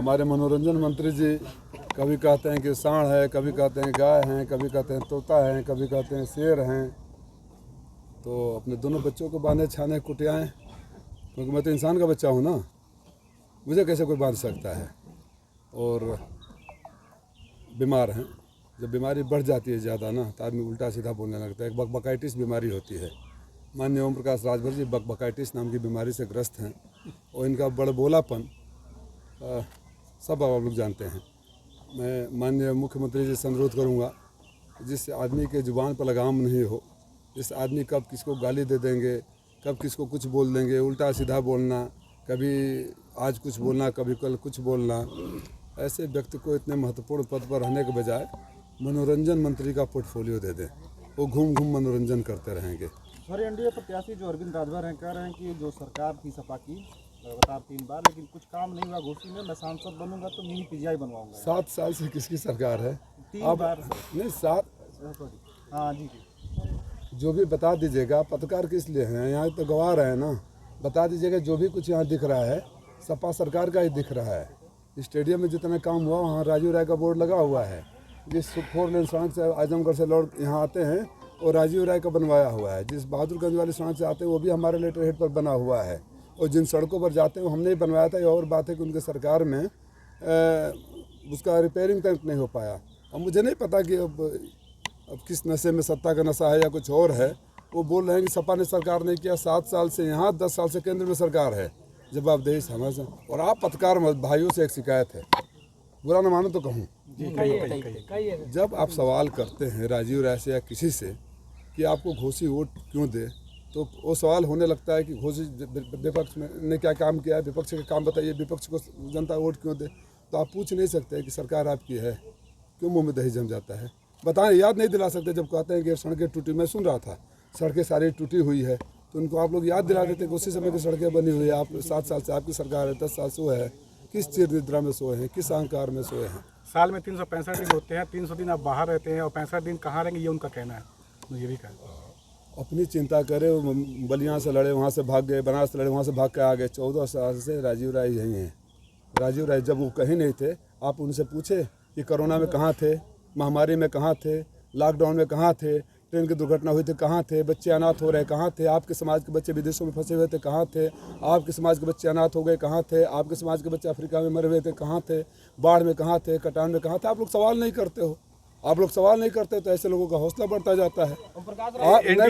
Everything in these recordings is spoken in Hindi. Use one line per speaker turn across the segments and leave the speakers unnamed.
हमारे मनोरंजन मंत्री जी कभी कहते हैं कि सांड है, कभी कहते हैं गाय हैं, कभी कहते हैं तोता है, कभी कहते हैं शेर हैं। तो अपने दोनों बच्चों को बांधे छाने कुटियाएँ, क्योंकि मैं तो इंसान का बच्चा हूँ ना, मुझे कैसे कोई बांध सकता है। और बीमार हैं, जब बीमारी बढ़ जाती है ज़्यादा ना तो आदमी उल्टा सीधा बोलने लगता है। एक बकबकाइटिस बीमारी होती है। माननीय ओम प्रकाश राजभर जी बकबकाइटिस नाम की बीमारी से ग्रस्त हैं और इनका बड़बोलापन सब आप लोग जानते हैं। मैं माननीय मुख्यमंत्री जी से अनुरोध करूँगा, जिस आदमी के ज़ुबान पर लगाम नहीं हो, जिस आदमी कब किसको गाली दे देंगे, कब किसको कुछ बोल देंगे, उल्टा सीधा बोलना, कभी आज कुछ बोलना कभी कल कुछ बोलना, ऐसे व्यक्ति को इतने महत्वपूर्ण पद पर रहने के बजाय मनोरंजन मंत्री का पोर्टफोलियो दे दें। वो घूम घूम मनोरंजन करते रहेंगे।
सर, एनडीए प्रत्याशी जो अरविंद राजभर हैं कह रहे हैं कि जो सरकार थी सपा की लगातार 3 बार, लेकिन कुछ काम नहीं हुआ। घोषी में मैं सांसद बनूंगा तो मिनी पीजीआई बनवाऊंगा।
7 साल से किसकी सरकार है?
3 बार
नहीं 7।
हाँ जी,
जो भी बता दीजिएगा, पत्रकार किस लिए हैं? यहाँ तो गवाह रहे हैं ना, बता दीजिएगा। जो भी कुछ यहाँ दिख रहा है सपा सरकार का ही दिख रहा है। स्टेडियम में जितना काम हुआ वहाँ राजीव राय का बोर्ड लगा हुआ है। जिस 4 लेन सड़क से आजमगढ़ से लौट यहाँ आते हैं और राजीव राय का बनवाया हुआ है। जिस बहादुरगंज वाली सड़क से आते हैं वो भी हमारे लेटर हेड पर बना हुआ है। और जिन सड़कों पर जाते हैं वो हमने ही बनवाया था। ये और बात है कि उनके सरकार में उसका रिपेयरिंग तक नहीं हो पाया। अब मुझे नहीं पता कि अब किस नशे में, सत्ता का नशा है या कुछ और है। वो बोल रहे हैं कि सपा ने सरकार नहीं किया। 7 साल से यहाँ, 10 साल से केंद्र में सरकार है। जवाबदेही समझ। और आप पत्रकार भाइयों से एक शिकायत है, बुरा न मानो तो कहूँ, जब आप सवाल करते हैं राजीव राय से या किसी से कि आपको घोषी वोट क्यों दे, तो वो सवाल होने लगता है कि घोषी विपक्ष में ने क्या काम किया है, विपक्ष का काम बताइए, विपक्ष को जनता वोट क्यों दे। तो आप पूछ नहीं सकते कि सरकार आपकी है, क्यों मुँह में दही जम जाता है? बताएं, याद नहीं दिला सकते। जब कहते हैं कि सड़कें टूटी, मैं सुन रहा था सड़कें सारी टूटी हुई है, तो उनको आप लोग याद दिला देते कि उसी समय की सड़कें बनी हुई है। आप 7 साल से आपकी सरकार है, 10 साल सोए है, किस चिर निद्रा में सोए हैं, किस अहंकार में सोए हैं?
साल में 365 दिन होते हैं, 300 दिन आप बाहर रहते हैं और 65 दिन कहाँ रहेंगे, ये उनका कहना है। मुझे भी कहना,
अपनी चिंता करे। वो बलिया से लड़े, वहाँ से भाग गए, बनारस से लड़े, वहाँ से भाग के आ गए। 14 साल से राजीव राय यहीं हैं। राजीव राय जब वो कहीं नहीं थे, आप उनसे पूछे कि कोरोना में कहाँ थे, महामारी में कहाँ थे, लॉकडाउन में कहाँ थे, ट्रेन की दुर्घटना हुई थी कहाँ थे, बच्चे अनाथ हो रहे कहाँ थे, आपके समाज के बच्चे विदेशों में फंसे हुए थे कहाँ थे, आपके समाज के बच्चे अनाथ हो गए कहाँ थे, आपके समाज के बच्चे अफ्रीका में मरे हुए थे कहाँ थे, बाढ़ में कहाँ थे, कटान में कहाँ थे? आप लोग सवाल नहीं करते हो। आप लोग सवाल नहीं करते तो ऐसे लोगों का हौसला बढ़ता जाता है।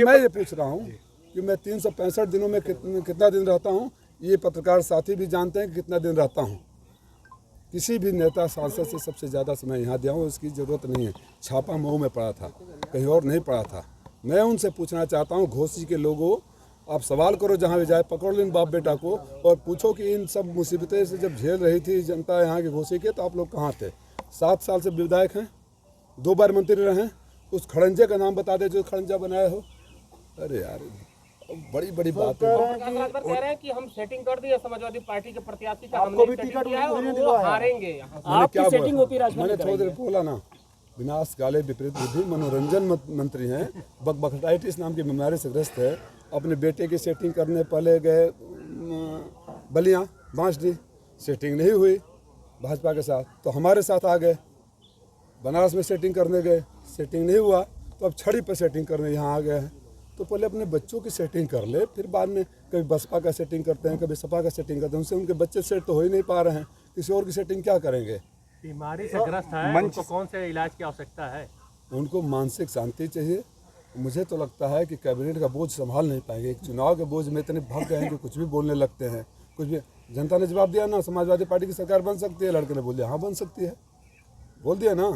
मैं ये पूछ रहा हूँ कि मैं 365 दिनों में कितना दिन रहता हूँ, ये पत्रकार साथी भी जानते हैं कि कितना दिन रहता हूँ। किसी भी नेता सांसद से सबसे ज़्यादा समय यहाँ दिया हूँ, उसकी ज़रूरत नहीं है। छापा मऊ में पड़ा था, कहीं और नहीं पड़ा था। मैं उनसे पूछना चाहता हूँ, घोसी के लोगों, आप सवाल करो जहाँ भी जाए, पकड़ लो इन बाप बेटा को और पूछो कि इन सब मुसीबतें से जब झेल रही थी जनता यहाँ के घोसी के, तो आप लोग कहाँ थे? 7 साल से विधायक हैं, 2 बार मंत्री रहे। उस खड़ंजे का नाम बता दे जो खड़ंजा बनाए हो। अरे यार, बड़ी बड़ी बात है।
कह रहे हैं कि हम सेटिंग कर दिए समाजवादी पार्टी के प्रत्याशी का,
आपको भी टिकट
वो हारेंगे।
आपकी सेटिंग होती है। मैंने थोड़ी देर बोला ना, विनाश काले विपरीत बुद्धि मनोरंजन मंत्री हैं, बकबकाइटिस नाम की बीमारी से ग्रस्त है। अपने बेटे की सेटिंग करने पहले गए बलिया बांसडी, सेटिंग नहीं हुई भाजपा के साथ, तो हमारे साथ आ गए। बनारस में सेटिंग करने गए, सेटिंग नहीं हुआ, तो अब छड़ी पर सेटिंग करने यहाँ आ गए हैं। तो पहले अपने बच्चों की सेटिंग कर ले, फिर बाद में कभी बसपा का सेटिंग करते हैं, कभी सपा का सेटिंग करते हैं। उनसे उनके बच्चे सेट तो हो ही नहीं पा रहे हैं, किसी और की सेटिंग क्या करेंगे?
बीमारी से ग्रस्त है, उनको कौन से इलाज की आवश्यकता है?
उनको मानसिक शांति चाहिए। मुझे तो लगता है कि कैबिनेट का बोझ संभाल नहीं पाएंगे। एक चुनाव के बोझ में इतने भग गए हैं कि कुछ भी बोलने लगते हैं। कुछ भी जनता ने जवाब दिया ना, समाजवादी पार्टी की सरकार बन सकती है। लड़के ने बोल दिया हाँ बन सकती है, बोल दिया ना।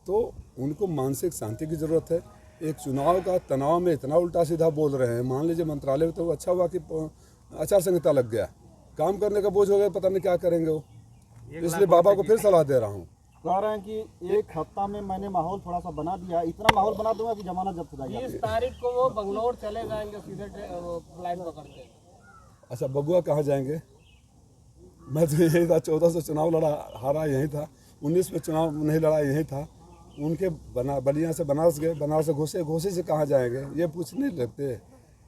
तो उनको मानसिक शांति की ज़रूरत है। एक चुनाव का तनाव में इतना उल्टा सीधा बोल रहे हैं। मान लीजिए मंत्रालय में तो अच्छा हुआ कि आचार संहिता लग गया, काम करने का बोझ हो गया, पता नहीं क्या करेंगे वो। इसलिए बाबा को फिर सलाह दे रहा हूँ।
कह रहे हैं कि 1 हफ्ता में मैंने माहौल थोड़ा सा बना दिया, इतना माहौल बना दूंगा कि जमानत जब्त हो जाएगी।
20 तारीख को वो बंगलोर चले जाएंगे सीधे फ्लाइट पकड़ के।
अच्छा, बबुआ कहाँ जाएंगे? मैं तो यही था, 14 से चुनाव लड़ा, हारा यहीं था। 19 में चुनाव नहीं लड़ा, यहीं था। उनके बलिया से बनारस गए, बनारस से घोसे, घोसे से कहाँ जाएंगे ये पूछने लगते।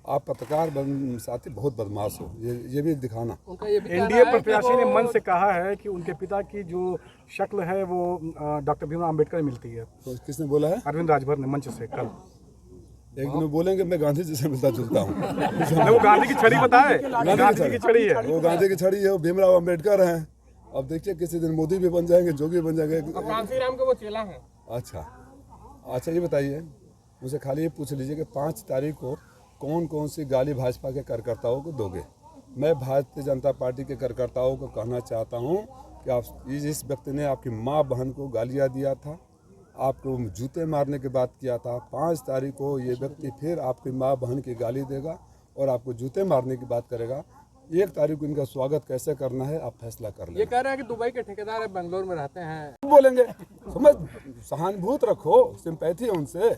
आप पत्रकार साथी बहुत बदमाश हो, ये भी दिखाना।
उनका ये भी कहना
एनडीए
है कि
प्रत्याशी ने
वो-
मन से कहा है कि उनके पिता की जो शक्ल है वो डॉक्टर भीमराव अम्बेडकर में मिलती है।
तो किसने बोला है?
अरविंद राजभर ने मंच से कल।
एक दिन बोलेंगे मैं गांधी जी से मिलता जुलता हूँ।
नहीं, वो गांधी की छड़ी बताए, गांधी जी की छड़ी है।
वो गांधी की छड़ी है, वो भीमराव अम्बेडकर हैं। अब देखिए किसी दिन मोदी भी बन जाएंगे, जोगी बन जाएंगे।
कांसी राम के वो चेला है।
अच्छा ये बताइए, मुझे खाली ये पूछ लीजिए कि 5 तारीख को कौन कौन सी गाली भाजपा के कार्यकर्ताओं को दोगे? मैं भारतीय जनता पार्टी के कार्यकर्ताओं को कहना चाहता हूँ कि आप इस व्यक्ति ने आपकी माँ बहन को गालियाँ दिया था, आपको जूते मारने की बात किया था। 5 तारीख को ये व्यक्ति फिर आपकी माँ बहन की गाली देगा और आपको जूते मारने की बात करेगा। 1 तारीख को इनका स्वागत कैसे करना है आप फैसला कर
ये
लें।
कह रहे हैं कि दुबई के ठेकेदार है, बेंगलोर में रहते हैं।
बोलेंगे समझ, सहानुभूति रखो, सिंपैथी है उनसे।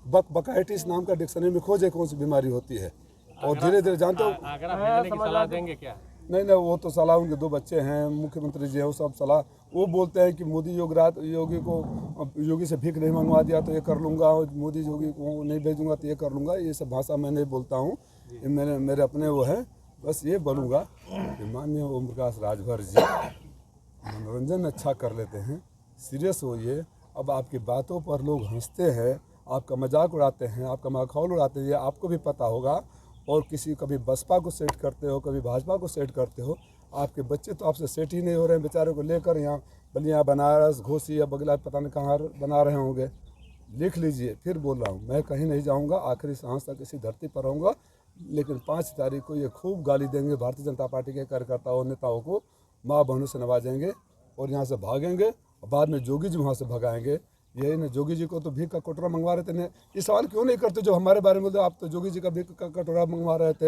बकाइटिस नाम का डिक्शनरी में खोजे कौन सी बीमारी होती है, और धीरे धीरे जानते हो।
अगर आप भेजने की सलाह देंगे क्या?
नहीं वो तो सलाह, उनके 2 बच्चे हैं, मुख्यमंत्री जी हैं, वो सब सलाह वो बोलते हैं कि मोदी योगी से भीख नहीं मंगवा दिया तो ये कर लूँगा, और मोदी योगी को नहीं भेजूंगा तो ये कर लूँगा। ये सब भाषा मैं नहीं बोलता हूँ, ये मेरे अपने वो हैं। बस ये बोलूँगा कि माननीय ओम प्रकाश राजभर जी मनोरंजन अच्छा कर लेते हैं, सीरियस होइए। अब आपकी बातों पर लोग हंसते हैं, आपका मजाक उड़ाते हैं, आपका माखौल उड़ाते हैं, ये आपको भी पता होगा। और कभी बसपा को सेट करते हो, कभी भाजपा को सेट करते हो। आपके बच्चे तो आपसे सेट ही नहीं हो रहे हैं, बेचारे को लेकर यहाँ बलिया, बनारस, घोसी या बगला पता नहीं कहाँ बना रहे होंगे। लिख लीजिए, फिर बोल रहा हूँ, मैं कहीं नहीं जाऊँगा, आखिरी सांस तक इसी धरती पर रहूँगा। लेकिन 5 तारीख को ये खूब गाली देंगे भारतीय जनता पार्टी के कार्यकर्ताओं नेताओं को, माँ बहनों से नवाजेंगे और यहाँ से भागेंगे, और बाद में जोगी जी वहाँ से भगाएंगे। यही ना, जोगी जी को तो भीख का कटोरा मंगवा रहे थे। ये सवाल क्यों नहीं करते जो हमारे बारे में बोलते, आप तो जोगी जी का भीख का कटोरा मंगवा रहे थे।